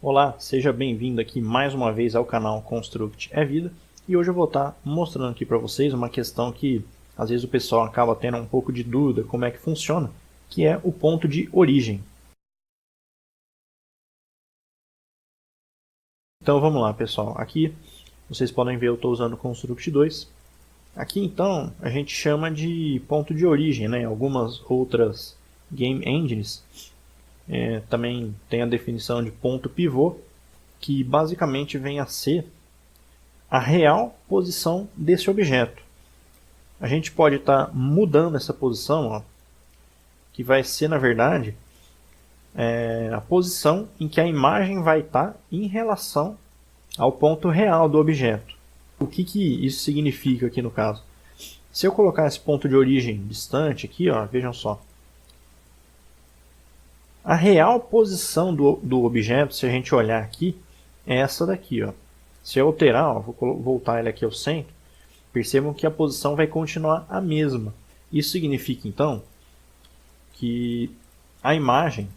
Olá, seja bem-vindo aqui mais uma vez ao canal Construct é Vida, e hoje eu vou estar mostrando aqui para vocês uma questão que às vezes o pessoal acaba tendo um pouco de dúvida como é que funciona, que é o ponto de origem. Então vamos lá, pessoal, aqui vocês podem ver eu estou usando o Construct 2. Aqui então a gente chama de ponto de origem, né? Algumas outras game engines também tem a definição de ponto pivô, que basicamente vem a ser a real posição desse objeto. A gente pode estar mudando essa posição, ó, que vai ser, na verdade, a posição em que a imagem vai estar em relação ao ponto real do objeto. O que isso significa aqui no caso? Se eu colocar esse ponto de origem distante aqui, ó, vejam só. A real posição do objeto, se a gente olhar aqui, é essa daqui, ó. Se eu alterar, ó, vou voltar ele aqui ao centro, percebam que a posição vai continuar a mesma. Isso significa, então, que a imagem,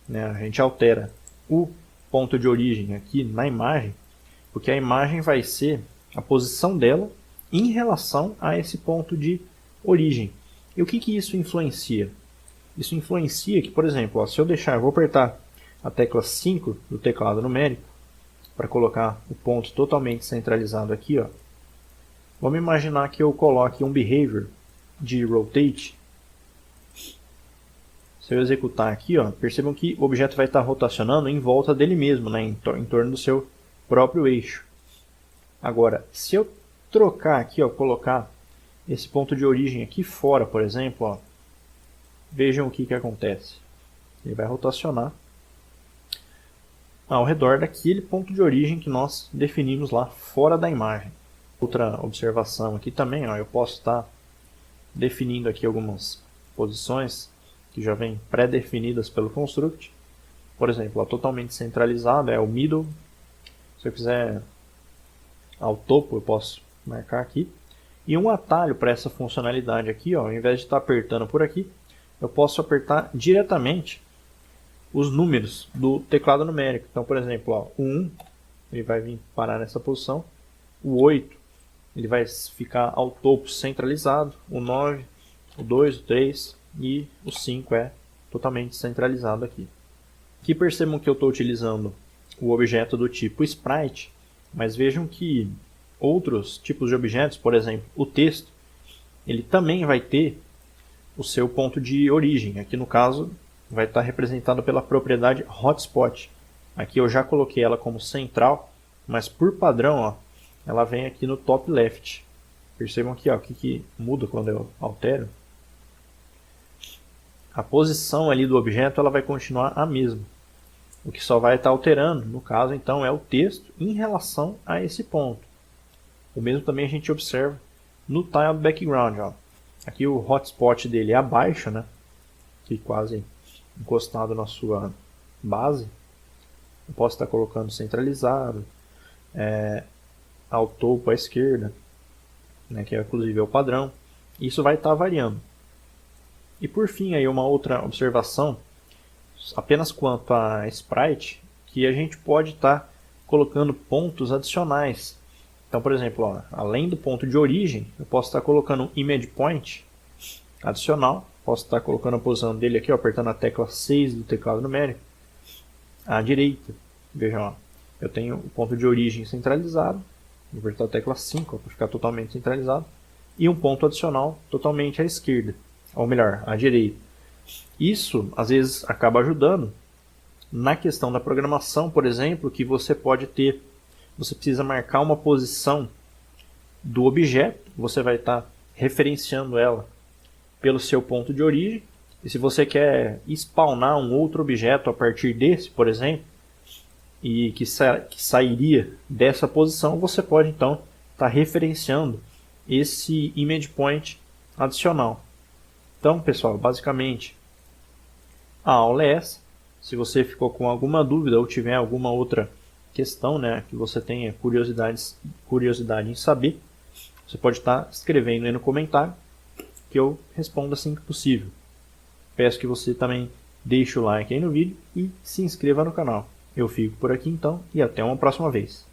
né, a gente altera o ponto de origem aqui na imagem, porque a imagem vai ser a posição dela em relação a esse ponto de origem. E o que isso influencia? Isso influencia que, por exemplo, ó, se eu deixar, eu vou apertar a tecla 5 do teclado numérico, para colocar o ponto totalmente centralizado aqui, ó. Vamos imaginar que eu coloque um behavior de rotate. Se eu executar aqui, ó, percebam que o objeto vai estar rotacionando em volta dele mesmo, né, em torno do seu próprio eixo. Agora, se eu trocar aqui, ó, colocar esse ponto de origem aqui fora, por exemplo, ó, vejam o que acontece. Ele vai rotacionar ao redor daquele ponto de origem que nós definimos lá fora da imagem. Outra observação aqui também, ó, eu posso estar definindo aqui algumas posições que já vêm pré-definidas pelo Construct. Por exemplo, a totalmente centralizada é o middle. Se eu quiser ao topo, eu posso marcar aqui. E um atalho para essa funcionalidade aqui, ó, ao invés de estar apertando por aqui, eu posso apertar diretamente os números do teclado numérico. Então, por exemplo, ó, o 1 ele vai vir parar nessa posição, o 8 ele vai ficar ao topo centralizado, o 9, o 2, o 3 e o 5 é totalmente centralizado aqui. Aqui percebam que eu estou utilizando o objeto do tipo sprite, mas vejam que outros tipos de objetos, por exemplo, o texto, ele também vai ter o seu ponto de origem. Aqui no caso vai estar representado pela propriedade hotspot. Aqui eu já coloquei ela como central, mas por padrão, ó, ela vem aqui no top left. Percebam aqui, ó, o que muda quando eu altero. A posição ali do objeto ela vai continuar a mesma. O que só vai estar alterando, no caso, então, é o texto em relação a esse ponto. O mesmo também a gente observa no tile background. Ó. Aqui o hotspot dele é abaixo, né? Aqui quase encostado na sua base. Eu posso estar colocando centralizado, ao topo à esquerda, né, que inclusive é o padrão. Isso vai estar variando. E por fim, aí uma outra observação, apenas quanto a sprite, que a gente pode estar colocando pontos adicionais. Então, por exemplo, ó, além do ponto de origem, eu posso estar colocando um image point adicional. Posso estar colocando a posição dele aqui, ó, apertando a tecla 6 do teclado numérico à direita. Vejam, ó, eu tenho o ponto de origem centralizado. Vou apertar a tecla 5 para ficar totalmente centralizado. E um ponto adicional totalmente à esquerda. Ou melhor, à direita. Isso, às vezes, acaba ajudando na questão da programação, por exemplo, que você pode ter. Você precisa marcar uma posição do objeto. Você vai estar referenciando ela pelo seu ponto de origem. E se você quer spawnar um outro objeto a partir desse, por exemplo, e que sairia dessa posição, você pode então estar referenciando esse image point adicional. Então, pessoal, basicamente a aula é essa. Se você ficou com alguma dúvida ou tiver alguma outra questão, né, que você tenha curiosidade em saber, você pode estar escrevendo aí no comentário, que eu respondo assim que possível. Peço que você também deixe o like aí no vídeo e se inscreva no canal. Eu fico por aqui então e até uma próxima vez.